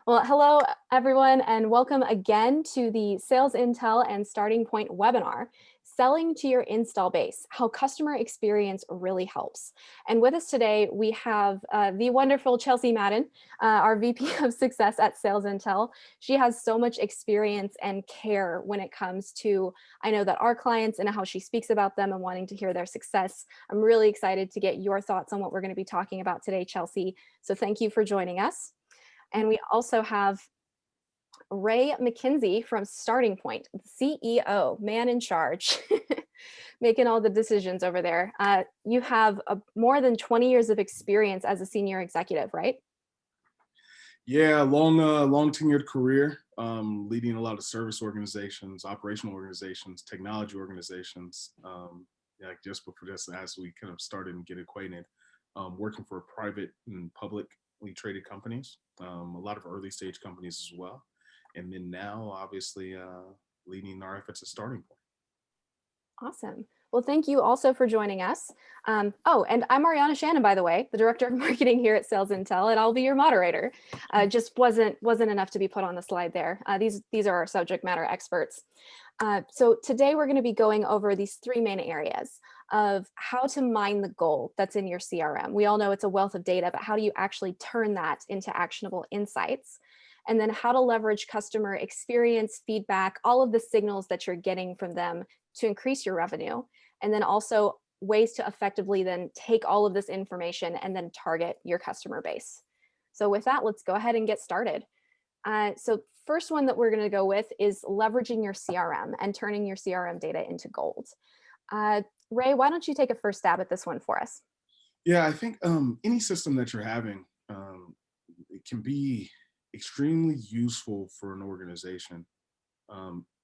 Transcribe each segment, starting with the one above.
Well, hello everyone, and welcome again to the Sales Intel and StartingPoint webinar, Selling to Your Install Base, How Customer Experience Really Helps. And with us today, we have the wonderful Chelsea Madden, our VP of Success at SalesIntel. She has so much experience and care when it comes to, I know that our clients and how she speaks about them and wanting to hear their success. I'm really excited to get your thoughts on what we're going to be talking about today, Chelsea. So thank you for joining us. And we also have Ray McKenzie from StartingPoint, the CEO, man in charge, making all the decisions over there. You have more than 20 years of experience as a senior executive, right? Yeah, long tenured career, leading a lot of service organizations, operational organizations, technology organizations. Yeah, just before this, as we kind of started and get acquainted, working for private and publicly traded companies, a lot of early stage companies as well, and then now obviously leading our efforts at Starting Point. Awesome. Well, thank you also for joining us. Oh, and I'm Ariana Shannon, by the way, the Director of Marketing here at SalesIntel, and I'll be your moderator. Just wasn't enough to be put on the slide there. These are our subject matter experts. So today we're going to be going over these three main areas of how to mine the gold that's in your CRM. We all know it's a wealth of data, but how do you actually turn that into actionable insights? And then how to leverage customer experience, feedback, all of the signals that you're getting from them to increase your revenue. And then also ways to effectively then take all of this information and then target your customer base. So with that, let's go ahead and get started. So first one that we're going to go with is leveraging your CRM and turning your CRM data into gold. Ray, why don't you take a first stab at this one for us? Yeah, I think any system that you're having, it can be extremely useful for an organization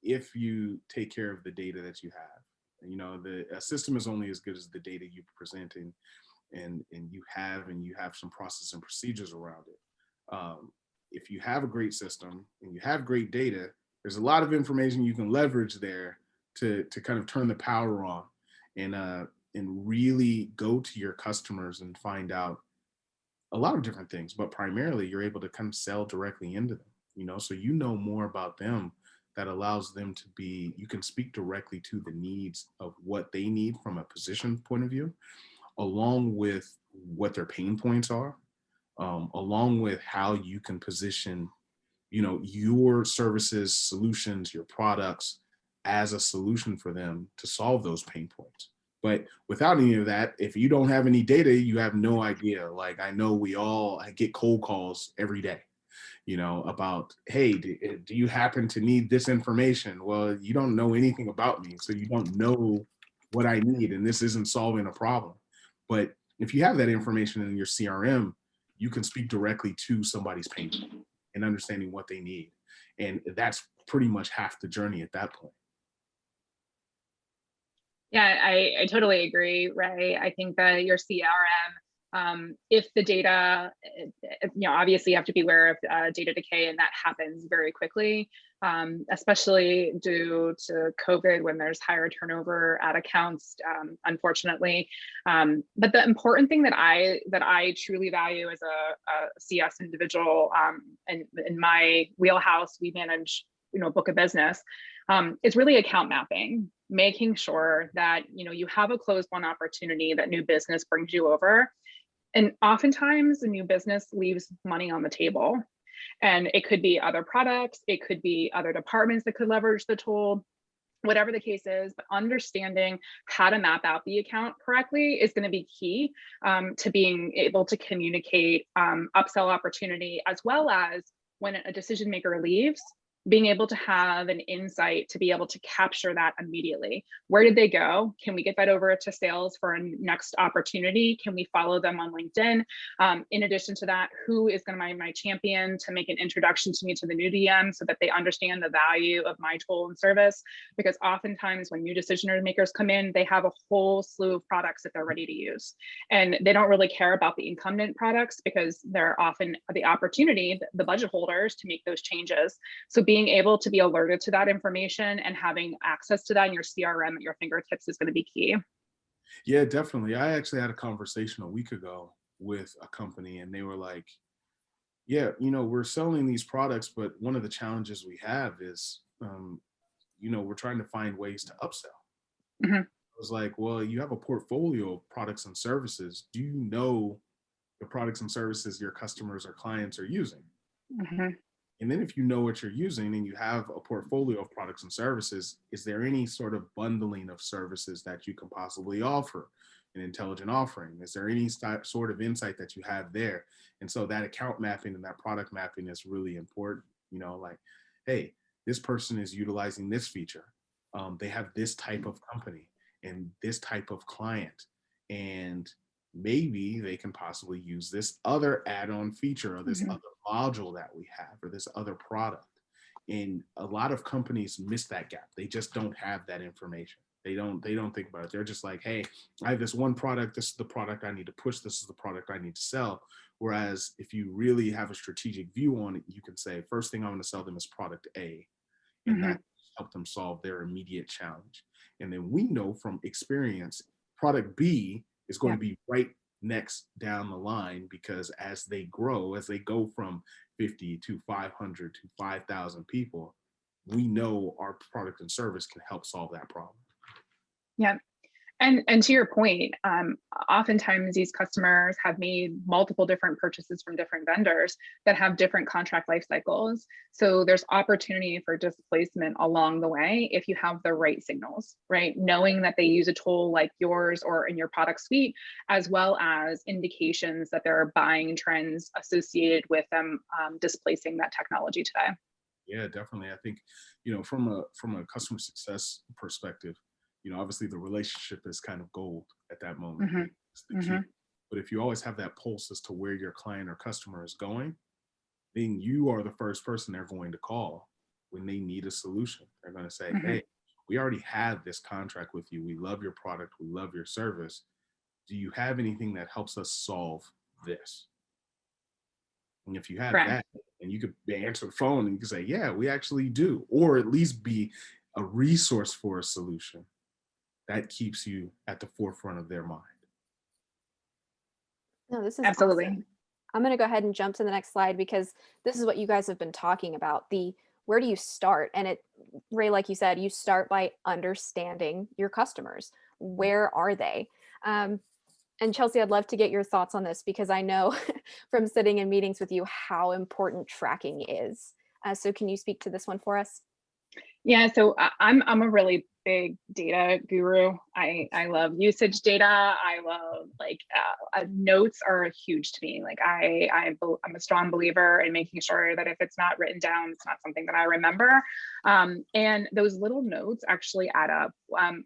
if you take care of the data that you have. You know, a system is only as good as the data you present and you have some process and procedures around it. If you have a great system and you have great data, there's a lot of information you can leverage there to kind of turn the power on and really go to your customers and find out a lot of different things, but primarily you're able to kind of sell directly into them, you know, so you know more about them. That allows them to be, you can speak directly to the needs of what they need from a position point of view, along with what their pain points are, along with how you can position, you know, your services, solutions, your products as a solution for them to solve those pain points. But without any of that, if you don't have any data, you have no idea. Like, I know we all get cold calls every day, you know, about, hey, do you happen to need this information? Well, you don't know anything about me, so you don't know what I need, and this isn't solving a problem. But if you have that information in your CRM, you can speak directly to somebody's pain and understanding what they need. And that's pretty much half the journey at that point. Yeah, I totally agree, Ray. I think that your CRM, if the data, you know, obviously you have to be aware of data decay, and that happens very quickly, especially due to COVID when there's higher turnover at accounts, unfortunately. But the important thing that I truly value as a CS individual, and in my wheelhouse, we manage, you know, a book of business, is really account mapping, making sure that, you know, you have a closed won opportunity that new business brings you over. And oftentimes the new business leaves money on the table, and it could be other products, it could be other departments that could leverage the tool, whatever the case is. But understanding how to map out the account correctly is going to be key to being able to communicate upsell opportunity, as well as when a decision maker leaves, being able to have an insight to be able to capture that immediately. Where did they go? Can we get that over to sales for a next opportunity? Can we follow them on LinkedIn? In addition to that, who is going to be my champion to make an introduction to me to the new DM so that they understand the value of my tool and service? Because oftentimes when new decision makers come in, they have a whole slew of products that they're ready to use. And they don't really care about the incumbent products because they're often the opportunity, the budget holders, to make those changes. So being able to be alerted to that information and having access to that in your CRM at your fingertips is going to be key. Yeah, definitely. I actually had a conversation a week ago with a company, and they were like, Yeah, we're selling these products, but one of the challenges we have is, we're trying to find ways to upsell. Mhm, I was like, well, you have a portfolio of products and services. Do you know the products and services your customers or clients are using? mhm, And then if you know what you're using and you have a portfolio of products and services, is there any sort of bundling of services that you can possibly offer, an intelligent offering? Is there any sort of insight that you have there? And so that account mapping and that product mapping is really important. Like, hey, this person is utilizing this feature. They have this type of company and this type of client. And maybe they can possibly use this other add-on feature or this mhm. other module that we have or this other product. And a lot of companies miss that gap. They just don't have that information. They don't think about it. They're just like, hey, I have this one product. This is the product I need to push. This is the product I need to sell. Whereas if you really have a strategic view on it, you can say, first thing I'm going to sell them is product A. And that Mhm. help them solve their immediate challenge. And then we know from experience, product B is going Yeah. to be right next down the line, because as they grow, as they go from 50 to 500 to 5,000 people, we know our product and service can help solve that problem. Yeah. And to your point, oftentimes these customers have made multiple different purchases from different vendors that have different contract life cycles. So there's opportunity for displacement along the way if you have the right signals, right? Knowing that they use a tool like yours or in your product suite, as well as indications that there are buying trends associated with them displacing that technology today. Yeah, definitely. I think, from a customer success perspective, obviously the relationship is kind of gold at that moment. Hmm. It's the key. Hmm. But if you always have that pulse as to where your client or customer is going, then you are the first person they're going to call when they need a solution. They're going to say, Hmm. hey, we already have this contract with you. We love your product. We love your service. Do you have anything that helps us solve this? And if you have Correct. that, and you could answer the phone and you can say, yeah, we actually do, or at least be a resource for a solution, that keeps you at the forefront of their mind. No, this is Absolutely. awesome. I'm going to go ahead and jump to the next slide because this is what you guys have been talking about. The where do you start? And Ray, like you said, you start by understanding your customers. Where are they? Um, and Chelsea, I'd love to get your thoughts on this because I know from sitting in meetings with you how important tracking is. So can you speak to this one for us? Yeah, so I'm a really big data guru. I love usage data. I love notes are huge to me. Like I'm a strong believer in making sure that if it's not written down, it's not something that I remember. And those little notes actually add up.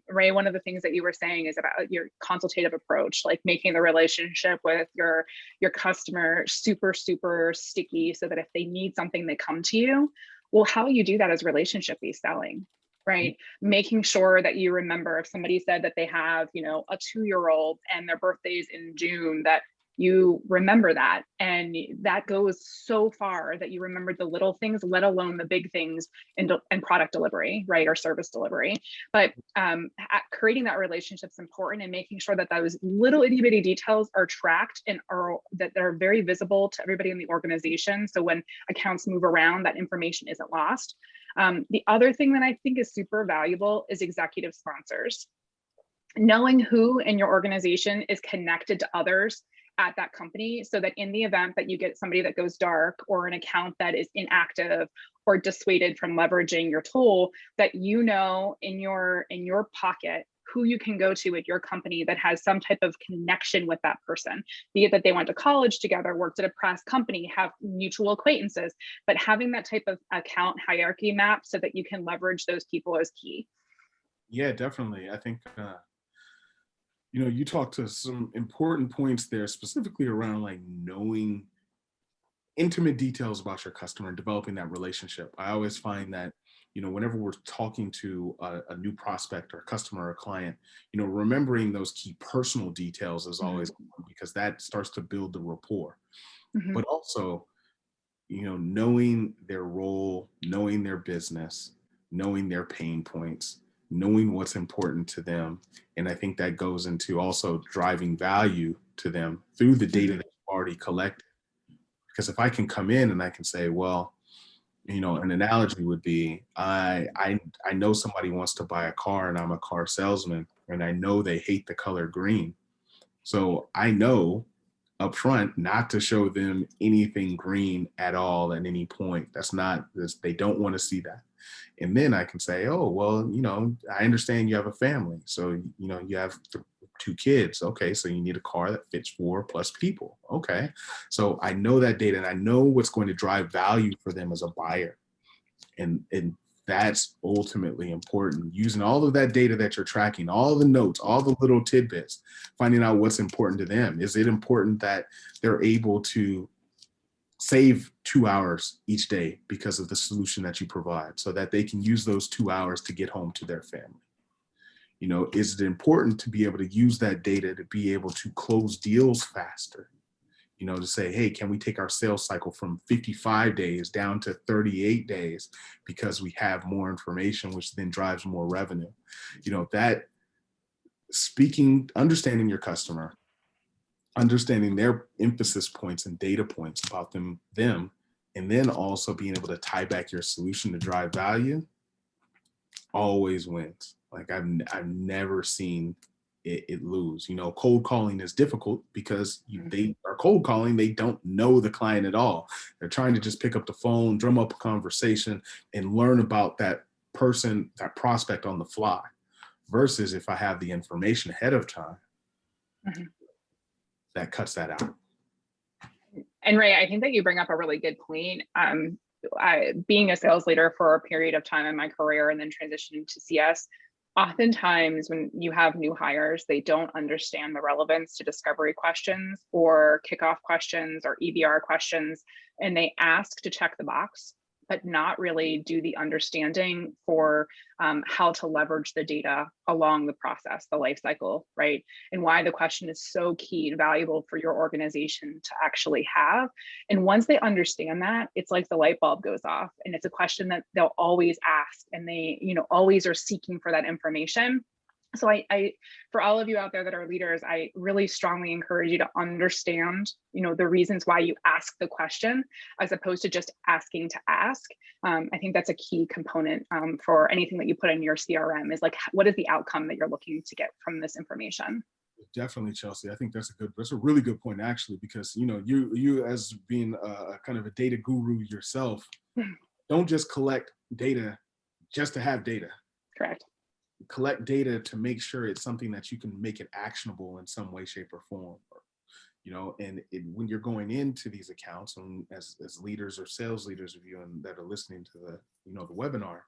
Ray, one of the things that you were saying is about your consultative approach, like making the relationship with your customer super sticky, so that if they need something, they come to you. Well, how you do that is relationship-based selling, right? Making sure that you remember if somebody said that they have, a 2-year-old and their birthday's in June, that you remember that. And that goes so far that you remember the little things, let alone the big things in product delivery, right? Or service delivery. But creating that relationship is important, and making sure that those little itty bitty details are tracked and that they're very visible to everybody in the organization. So when accounts move around, that information isn't lost. The other thing that I think is super valuable is executive sponsors. Knowing who in your organization is connected to others at that company, so that in the event that you get somebody that goes dark or an account that is inactive or dissuaded from leveraging your tool, that in your pocket who you can go to at your company that has some type of connection with that person, be it that they went to college together, worked at a past company, have mutual acquaintances, but having that type of account hierarchy map so that you can leverage those people is key. Yeah, definitely. I think, you talked to some important points there, specifically around like knowing intimate details about your customer and developing that relationship. I always find that, whenever we're talking to a new prospect or customer or client, remembering those key personal details is always important, because that starts to build the rapport. Mhm. But also, knowing their role, knowing their business, knowing their pain points, knowing what's important to them. And I think that goes into also driving value to them through the data Mhm. that you've already collected. Because if I can come in and I can say, well, an analogy would be, I know somebody wants to buy a car and I'm a car salesman and I know they hate the color green. So I know up front not to show them anything green at all at any point. They don't want to see that. And then I can say, oh, well, I understand you have a family. So, you have 2 kids. Okay. So you need a car that fits 4+ people. Okay. So I know that data and I know what's going to drive value for them as a buyer. And that's ultimately important. Using all of that data that you're tracking, all the notes, all the little tidbits, finding out what's important to them. Is it important that they're able to save 2 hours each day because of the solution that you provide so that they can use those 2 hours to get home to their family? Is it important to be able to use that data to be able to close deals faster? To say, hey, can we take our sales cycle from 55 days down to 38 days because we have more information, which then drives more revenue? That understanding your customer, understanding their emphasis points and data points about them, and then also being able to tie back your solution to drive value always wins. Like I've never seen it lose. Cold calling is difficult because they are cold calling. They don't know the client at all. They're trying to just pick up the phone, drum up a conversation, and learn about that person, that prospect on the fly. Versus if I have the information ahead of time, that cuts that out. And Ray, I think that you bring up a really good point. Being a sales leader for a period of time in my career and then transitioning to CS, oftentimes when you have new hires, they don't understand the relevance to discovery questions or kickoff questions or EBR questions, and they ask to check the box, but not really do the understanding for how to leverage the data along the process, the life cycle, right? And why the question is so key and valuable for your organization to actually have. And once they understand that, it's like the light bulb goes off, and it's a question that they'll always ask, and they, always are seeking for that information. So I, for all of you out there that are leaders, I really strongly encourage you to understand, the reasons why you ask the question, as opposed to just asking to ask. I think that's a key component for anything that you put in your CRM is like, what is the outcome that you're looking to get from this information? Definitely, Chelsea. I think that's a really good point, actually, because you as being a kind of a data guru yourself, don't just collect data just to have data. Correct. Collect data to make sure it's something that you can make it actionable in some way, shape, or form. And when you're going into these accounts, and as leaders or sales leaders of you and that are listening to the webinar,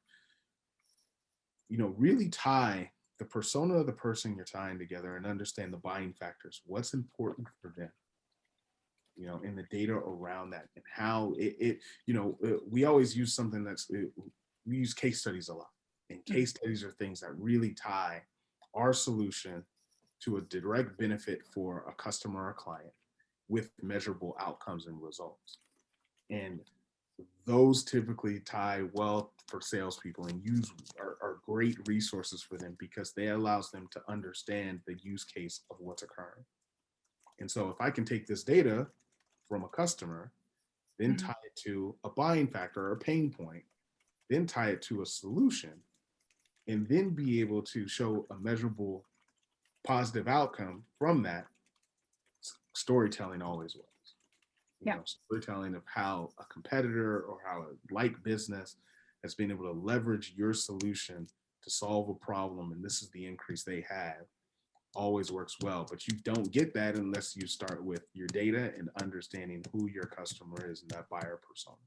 really tie the persona of the person you're tying together and understand the buying factors. What's important for them? And the data around that, and how we always use something we use case studies a lot. And case studies are things that really tie our solution to a direct benefit for a customer or client with measurable outcomes and results. And those typically tie well for salespeople and are great resources for them because they allows them to understand the use case of what's occurring. And so if I can take this data from a customer, then tie it to a buying factor or a pain point, then tie it to a solution, and then be able to show a measurable positive outcome from that, storytelling always works. Storytelling of how a competitor or how a like business has been able to leverage your solution to solve a problem, and this is the increase they have, always works well. But you don't get that unless you start with your data and understanding who your customer is and that buyer persona.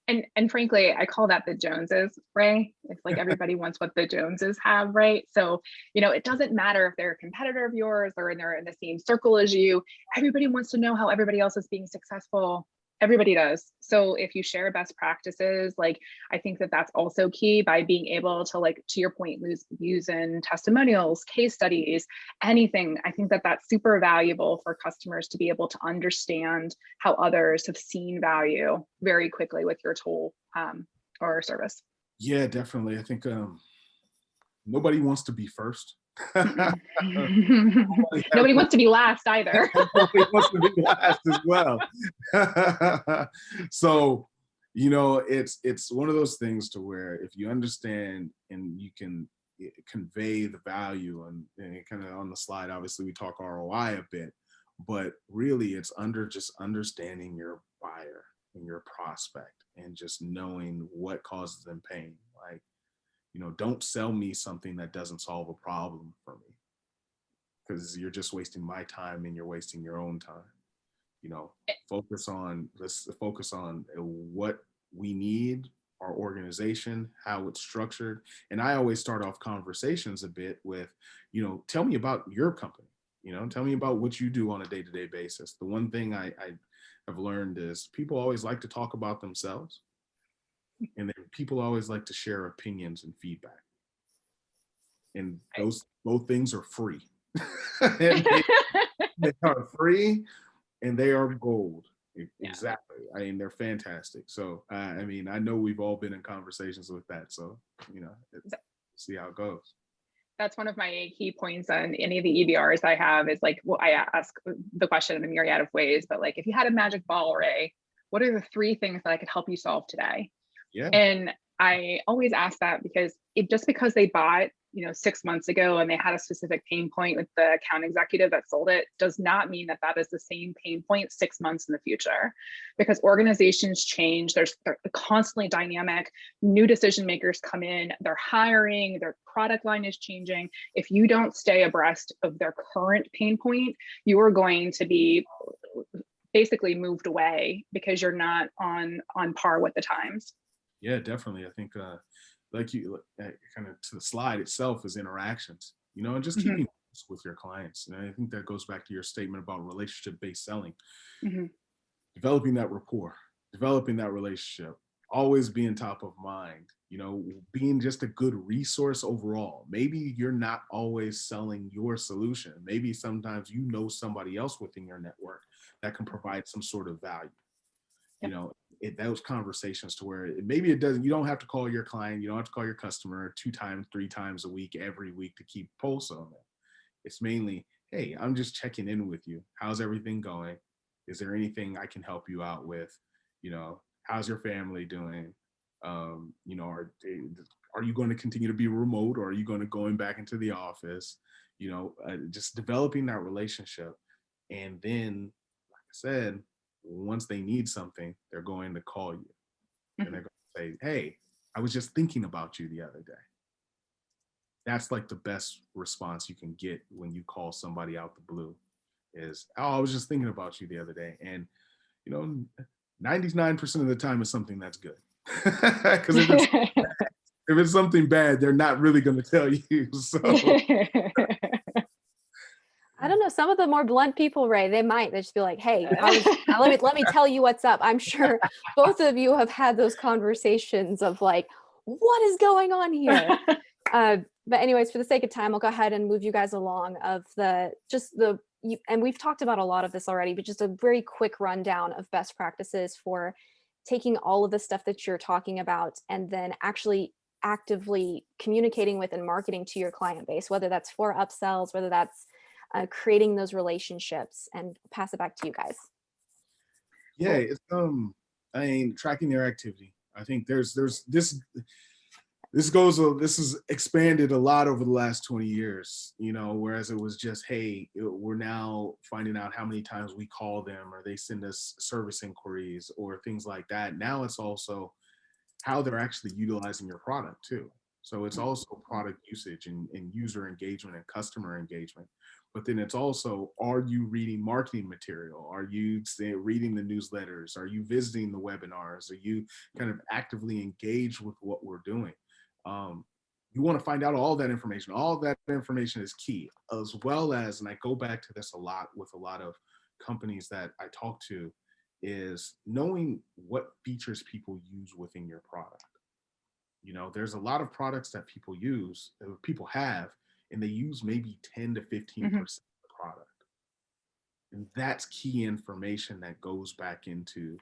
And frankly, I call that the Joneses, Ray. It's like everybody wants what the Joneses have, right? So, it doesn't matter if they're a competitor of yours or they're in the same circle as you. Everybody wants to know how everybody else is being successful. Everybody does. So if you share best practices, I think that that's also key by being able to, to your point, using testimonials, case studies, anything. I think that that's super valuable for customers to be able to understand how others have seen value very quickly with your tool or service. Yeah, definitely. I think nobody wants to be first. Nobody wants to be last either. Nobody wants to be last as well. So, you know, it's one of those things to where if you understand and you can convey the value, and kind of on the slide, obviously we talk ROI a bit, but really it's just understanding your buyer and your prospect and just knowing what causes them pain. Like, you know, don't sell me something that doesn't solve a problem for me, because you're just wasting my time and you're wasting your own time. You know, let's focus on what we need, our organization, how it's structured. And I always start off conversations a bit with, you know, tell me about your company. You know, tell me about what you do on a day-to-day basis. The one thing I have learned is people always like to talk about themselves, and then people always like to share opinions and feedback. And those both things are free. And they are free and they are gold. Exactly. I mean, they're fantastic. So, I mean, I know we've all been in conversations with that. So, you know, see how it goes. That's one of my key points on any of the EBRs I have is like, well, I ask the question in a myriad of ways, but like, if you had a magic ball, Ray, what are the 3 things that I could help you solve today? Yeah. And I always ask that because just because they bought, you know, 6 months ago and they had a specific pain point with the account executive that sold it does not mean that that is the same pain point 6 months in the future, because organizations change. They're constantly dynamic. New decision makers come in, they're hiring, their product line is changing. If you don't stay abreast of their current pain point, you are going to be basically moved away because you're not on par with the times. Yeah, definitely. I think like you kind of to the slide itself is interactions, you know, and just keeping with your clients. And I think that goes back to your statement about relationship-based selling. Developing that rapport, developing that relationship, always being top of mind, you know, being just a good resource overall. Maybe you're not always selling your solution. Maybe sometimes you know somebody else within your network that can provide some sort of value. You know, those conversations to where maybe you don't have to call your client, you don't have to call your customer 2 times, 3 times a week, every week to keep pulse on them. It's mainly, hey, I'm just checking in with you. How's everything going? Is there anything I can help you out with? You know, how's your family doing? You know, are you going to continue to be remote, or are you going to going back into the office? You know, just developing that relationship. And then, like I said, once they need something, they're going to call you and they're going to say, hey, I was just thinking about you the other day. That's like the best response you can get when you call somebody out the blue is, oh, I was just thinking about you the other day. And, you know, 99% of the time is something that's good. Because if it's something bad, they're not really going to tell you. So I don't know. Some of the more blunt people, Ray, they just be like, hey, let me tell you what's up. I'm sure both of you have had those conversations of like, what is going on here? But anyways, for the sake of time, I'll go ahead and move you guys along of and we've talked about a lot of this already, but just a very quick rundown of best practices for taking all of the stuff that you're talking about and then actually actively communicating with and marketing to your client base, whether that's for upsells, whether that's creating those relationships, and pass it back to you guys. Yeah, it's I mean, tracking their activity. I think there's this has expanded a lot over the last 20 years, you know, whereas it was just, hey, we're now finding out how many times we call them or they send us service inquiries or things like that. Now it's also how they're actually utilizing your product too. So it's also product usage and user engagement and customer engagement. But then it's also, are you reading marketing material? Are you reading the newsletters? Are you visiting the webinars? Are you kind of actively engaged with what we're doing? You want to find out all that information. All that information is key, as well as, and I go back to this a lot with a lot of companies that I talk to, is knowing what features people use within your product. You know, there's a lot of products that people have, and they use maybe 10 to 15% of the product. And that's key information that goes back into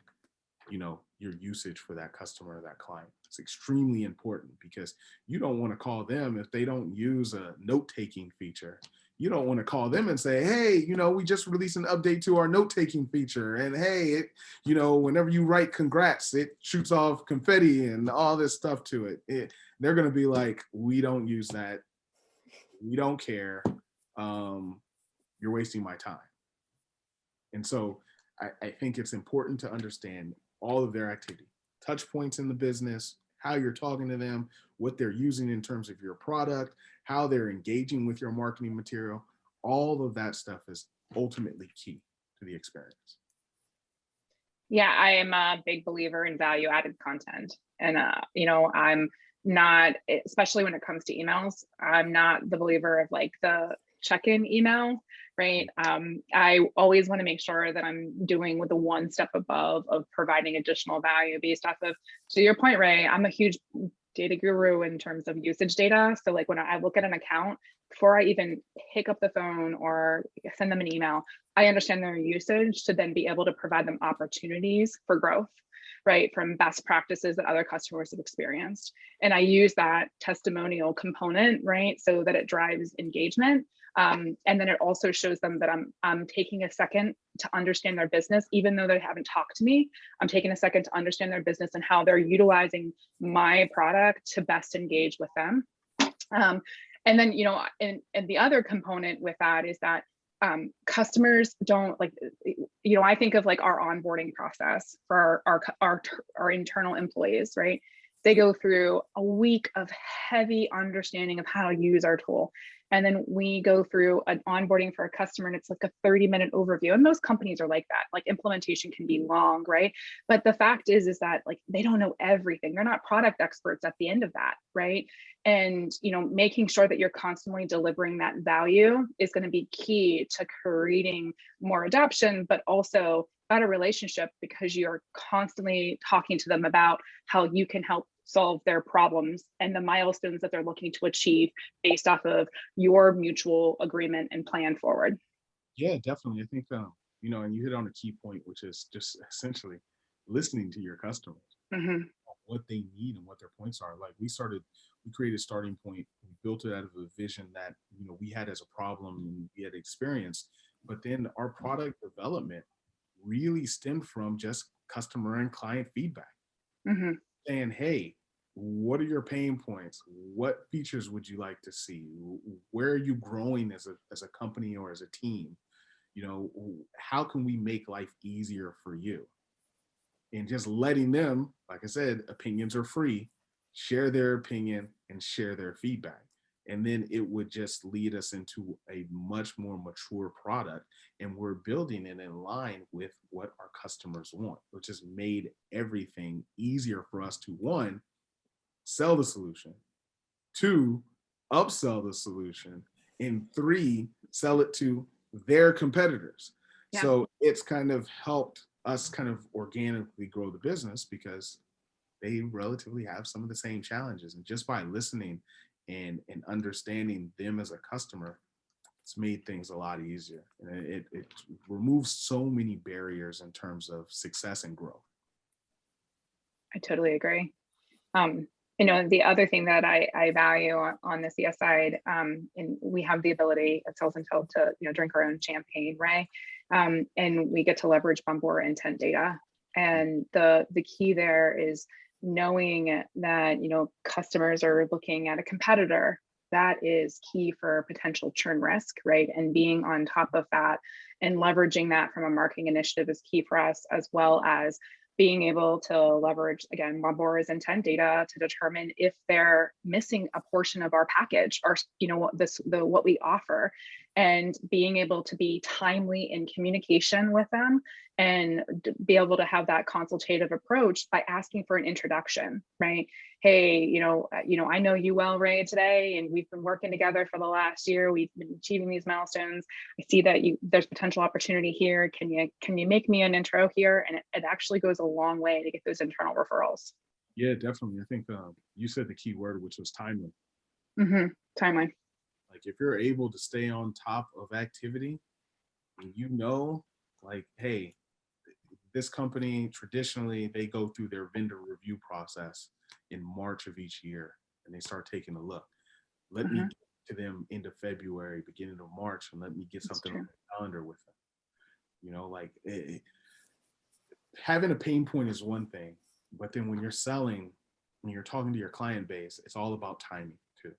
your usage for that customer or that client. It's extremely important because you don't want to call them if they don't use a note-taking feature. You don't want to call them and say, hey, we just released an update to our note-taking feature. And hey, whenever you write congrats, it shoots off confetti and all this stuff to it. They're going to be like, we don't use that. We don't care. You're wasting my time. And so I think it's important to understand all of their activity, touch points in the business, how you're talking to them, what they're using in terms of your product, how they're engaging with your marketing material. All of that stuff is ultimately key to the experience. Yeah, I am a big believer in value added content. And, I'm not, especially when it comes to emails, I'm not the believer of like the check-in email, right? I always want to make sure that I'm doing with the one step above of providing additional value based off of, to your point, Ray, I'm a huge data guru in terms of usage data. So like when I look at an account, before I even pick up the phone or send them an email, I understand their usage to then be able to provide them opportunities for growth, right? From best practices that other customers have experienced. And I use that testimonial component, right? So that it drives engagement. And then it also shows them that I'm taking a second to understand their business, even though they haven't talked to me. I'm taking a second to understand their business and how they're utilizing my product to best engage with them. And then, and the other component with that is that customers don't like, I think of like our onboarding process for our internal employees, right? They go through a week of heavy understanding of how to use our tool. And then we go through an onboarding for a customer and it's like a 30-minute overview. And most companies are like that. Like implementation can be long, right? But the fact is that like they don't know everything. They're not product experts at the end of that, right? And making sure that you're constantly delivering that value is going to be key to creating more adoption, but also better relationship because you're constantly talking to them about how you can help solve their problems and the milestones that they're looking to achieve based off of your mutual agreement and plan forward. Yeah, definitely. I think, and you hit on a key point, which is just essentially listening to your customers, what they need and what their points are. Like we created StartingPoint, we built it out of a vision that, we had as a problem and we had experienced, but then our product development really stemmed from just customer and client feedback. Saying, hey, what are your pain points? What features would you like to see? Where are you growing as a company or as a team? How can we make life easier for you? And just letting them, like I said, opinions are free, share their opinion and share their feedback. And then it would just lead us into a much more mature product. And we're building it in line with what our customers want, which has made everything easier for us to, one, sell the solution, two, upsell the solution, and three, sell it to their competitors. Yeah. So it's kind of helped us kind of organically grow the business because they relatively have some of the same challenges. And just by listening and understanding them as a customer, it's made things a lot easier. And it removes so many barriers in terms of success and growth. I totally agree. The other thing that I value on the CS side, and we have the ability at SalesIntel to drink our own champagne, right? And we get to leverage bumper intent data. And the key there is knowing that customers are looking at a competitor. That is key for potential churn risk, right? And being on top of that and leveraging that from a marketing initiative is key for us, as well as being able to leverage, again, Mambora's intent data to determine if they're missing a portion of our package or, what we offer, and being able to be timely in communication with them and be able to have that consultative approach by asking for an introduction, right? Hey, I know you well, Ray, today, and we've been working together for the last year. We've been achieving these milestones. I see that there's potential opportunity here. Can you make me an intro here? And it actually goes a long way to get those internal referrals. Yeah, definitely. I think you said the key word, which was timely. Timely. Like if you're able to stay on top of activity, and like, hey, this company, traditionally, they go through their vendor review process in March of each year, and they start taking a look. Let me get to them end of February, beginning of March, and let me get something on the calendar with them. You know, like having a pain point is one thing, but then when you're selling, when you're talking to your client base, it's all about timing too.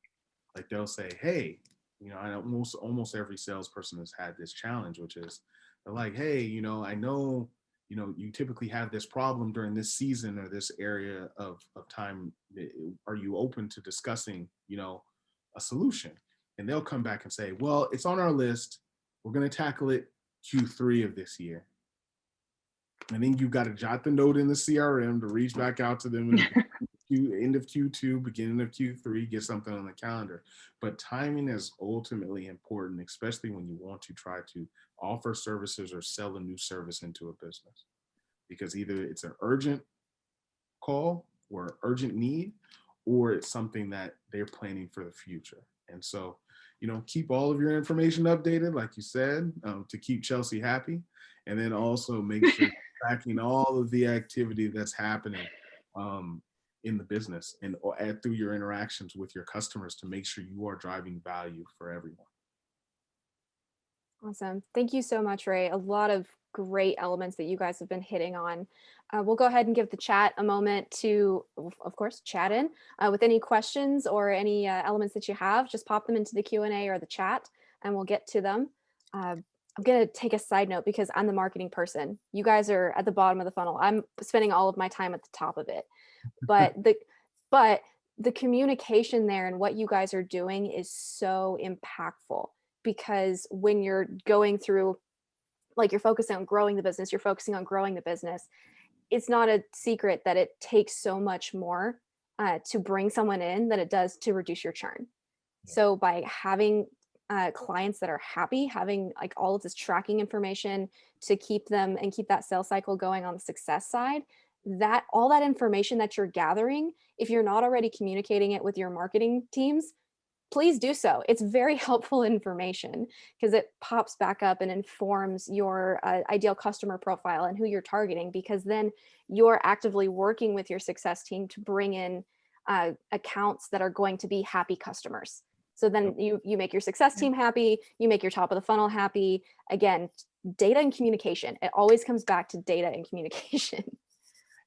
Like they'll say, hey, you know, I almost every salesperson has had this challenge, which is they're like, hey, you know, I know, you know, you typically have this problem during this season or this area of time. Are you open to discussing, you know, a solution? And they'll come back and say, well, it's on our list. We're going to tackle it Q3 of this year. And then you've got to jot the note in the CRM to reach back out to them in end of Q2, beginning of Q3, get something on the calendar. But timing is ultimately important, especially when you want to try to offer services or sell a new service into a business. Because either it's an urgent call or urgent need, or it's something that they're planning for the future. And so, you know, keep all of your information updated, like you said, to keep Chelsea happy. And then also make sure tracking all of the activity that's happening in the business and through your interactions with your customers to make sure you are driving value for everyone. Awesome. Thank you so much, Ray. A lot of great elements that you guys have been hitting on. We'll go ahead and give the chat a moment to, of course, chat in with any questions or any elements that you have. Just pop them into the Q&A or the chat and we'll get to them. I'm going to take a side note because I'm the marketing person. You guys are at the bottom of the funnel. I'm spending all of my time at the top of it. But the communication there and what you guys are doing is so impactful, because when you're going through, like, you're focusing on growing the business, it's not a secret that it takes so much more to bring someone in than it does to reduce your churn. So by having clients that are happy, having like all of this tracking information to keep them and keep that sales cycle going on the success side, that all that information that you're gathering, if you're not already communicating it with your marketing teams, please do so. It's very helpful information because it pops back up and informs your ideal customer profile and who you're targeting, because then you're actively working with your success team to bring in accounts that are going to be happy customers. So then you make your success team happy, you make your top of the funnel happy. Again, data and communication. It always comes back to data and communication.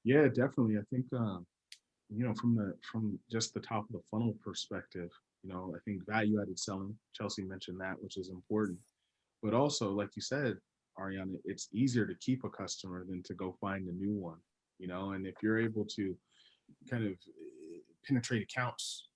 Yeah, definitely. I think, you know, from just the top of the funnel perspective, you know, I think value-added selling, Chelsea mentioned that, which is important. But also, like you said, Ariana, it's easier to keep a customer than to go find a new one, you know, and if you're able to kind of penetrate accounts,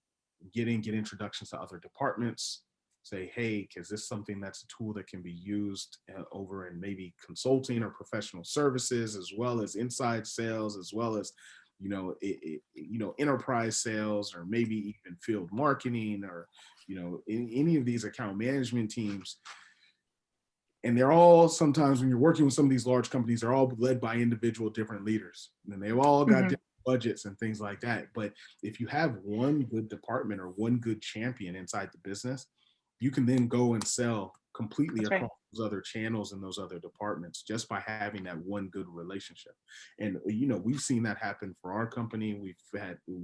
get introductions to other departments, say, hey, is this something that's a tool that can be used over in maybe consulting or professional services, as well as inside sales, as well as, you know, enterprise sales, or maybe even field marketing, or, you know, in any of these account management teams. And they're all, sometimes when you're working with some of these large companies, they're all led by individual different leaders, and they've all got different budgets and things like that. But if you have one good department or one good champion inside the business, you can then go and sell completely across those other channels and those other departments just by having that one good relationship. And, you know, we've seen that happen for our company. We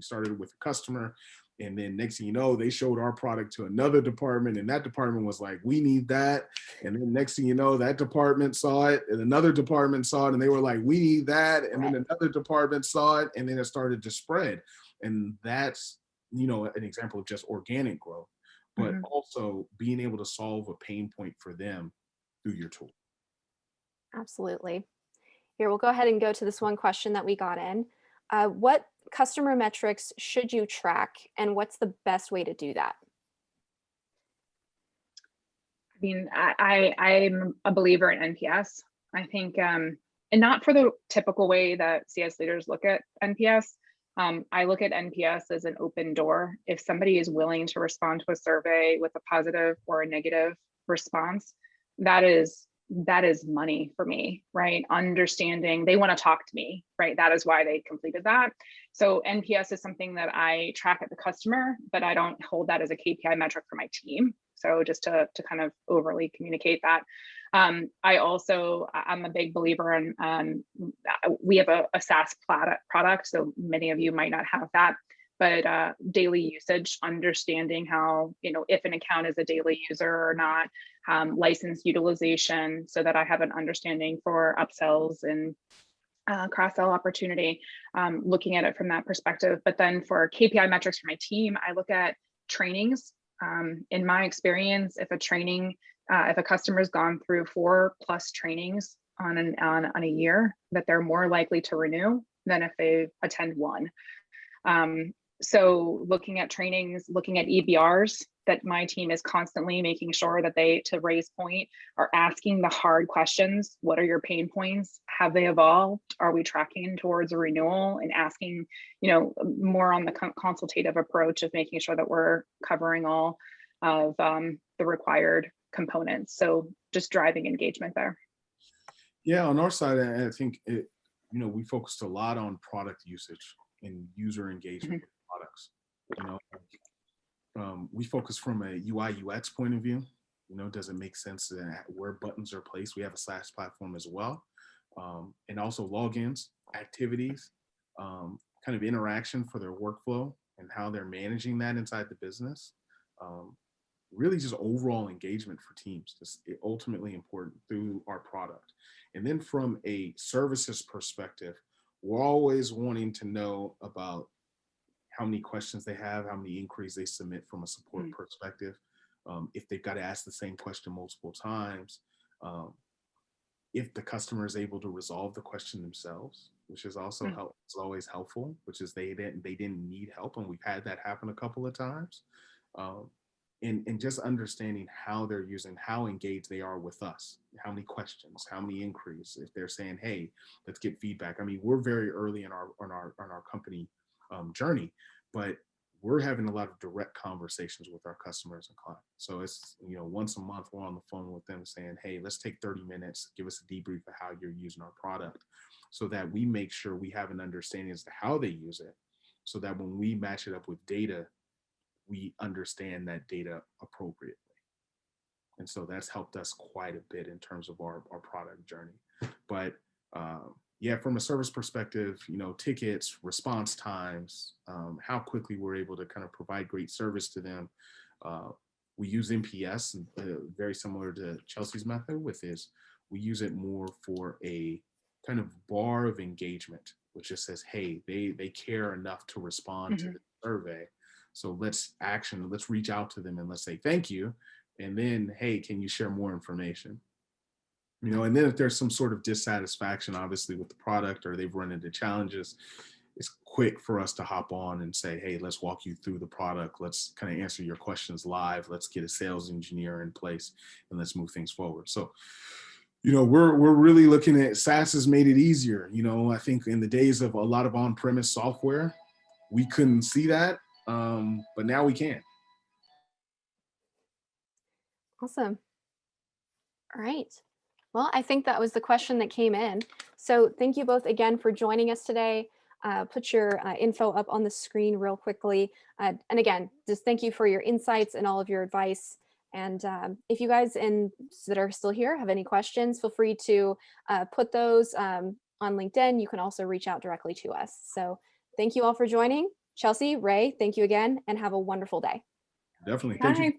started with a customer, and then next thing you know, they showed our product to another department, and that department was like, we need that. And then next thing you know, that department saw it, and another department saw it, and they were like, we need that. And then another department saw it, and then it started to spread. And that's, you know, an example of just organic growth, but also being able to solve a pain point for them through your tool. Absolutely. Here, we'll go ahead and go to this one question that we got in. What customer metrics should you track, and what's the best way to do that? I mean, I'm a believer in NPS. I think, and not for the typical way that CS leaders look at NPS. I look at NPS as an open door. If somebody is willing to respond to a survey with a positive or a negative response, that is money for me, right? Understanding they want to talk to me, right? That is why they completed that. So NPS is something that I track at the customer, but I don't hold that as a KPI metric for my team. So just to kind of overly communicate that. I'm a big believer in, we have a SaaS product, so many of you might not have that, but daily usage, understanding how, if an account is a daily user or not, license utilization, so that I have an understanding for upsells and cross-sell opportunity, looking at it from that perspective. But then for KPI metrics for my team, I look at trainings. In my experience, if a customer's gone through 4+ trainings on a year, that they're more likely to renew than if they attend one. So looking at trainings, looking at EBRs, that my team is constantly making sure that they, to Ray's point, are asking the hard questions. What are your pain points? Have they evolved? Are we tracking towards a renewal? And asking, more on the consultative approach of making sure that we're covering all of the required components. So just driving engagement there. Yeah, on our side, I think we focused a lot on product usage and user engagement with products. We focus from a UI UX point of view. Does it make sense where buttons are placed? We have a SaaS platform as well, and also logins, activities, kind of interaction for their workflow and how they're managing that inside the business. Really just overall engagement for teams. That's ultimately important through our product. And then from a services perspective, we're always wanting to know about how many questions they have, how many inquiries they submit from a support perspective, if they've got to ask the same question multiple times, if the customer is able to resolve the question themselves, which is also it's always helpful, which is they didn't need help, and we've had that happen a couple of times. And just understanding how they're using, how engaged they are with us, how many questions, how many inquiries, if they're saying, hey, let's get feedback. I mean, we're very early in our company journey, but we're having a lot of direct conversations with our customers and clients. So it's, once a month we're on the phone with them saying, hey, let's take 30 minutes, give us a debrief of how you're using our product, so that we make sure we have an understanding as to how they use it, so that when we match it up with data, we understand that data appropriately. And so that's helped us quite a bit in terms of our product journey. But yeah, from a service perspective, tickets, response times, how quickly we're able to kind of provide great service to them. We use NPS, very similar to Chelsea's method with this. We use it more for a kind of bar of engagement, which just says, hey, they care enough to respond to the survey. So let's reach out to them and let's say thank you. And then, hey, can you share more information? And then if there's some sort of dissatisfaction, obviously, with the product, or they've run into challenges, it's quick for us to hop on and say, hey, let's walk you through the product. Let's kind of answer your questions live. Let's get a sales engineer in place and let's move things forward. So, we're really looking at SaaS has made it easier. I think in the days of a lot of on-premise software, we couldn't see that. But now we can. Awesome. All right. Well, I think that was the question that came in. So thank you both again for joining us today. Put your info up on the screen real quickly. And again, just thank you for your insights and all of your advice. And if you guys that are still here have any questions, feel free to put those on LinkedIn. You can also reach out directly to us. So thank you all for joining. Chelsea, Ray, thank you again, and have a wonderful day. Definitely. Thank you.